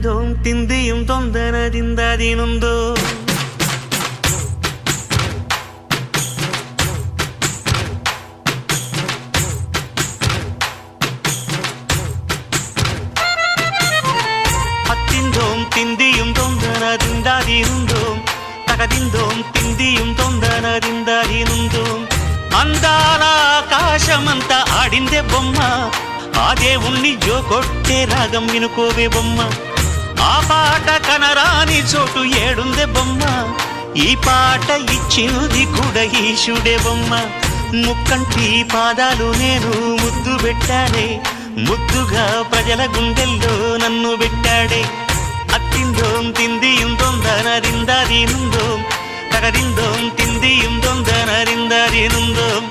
തകതിന്തോം തിന്തിയും തൊന്തനതിന്തതിനുന്തോ അത്തിന്തോം തിന്തിയും തൊന്തനതിന്തതിനുന്തോം తగదిందోం తిందియం తొందనదిందదినుందోం అందాల ఆకాశమంతా ఆడిందే బొమ్మ ఆ దేవుణ్ణి జోకొట్టే రాగం వినుకోవే బొమ్మ ఆ పాట కనరాని చోటు ఏడుందే బొమ్మ ఈ పాట ఇచ్చినది కూడా ఈశుడే బొమ్మ ముక్కంటి పాదాలు నేను ముద్దు పెట్టాడే ముద్దుగా ప్రజల గుండెల్లో నన్ను పెట్టాడే అత్తిందోం తిందియం తొందనదిందదినుందోం తగదిందోం తిందియం తొందనదిందదినుందోం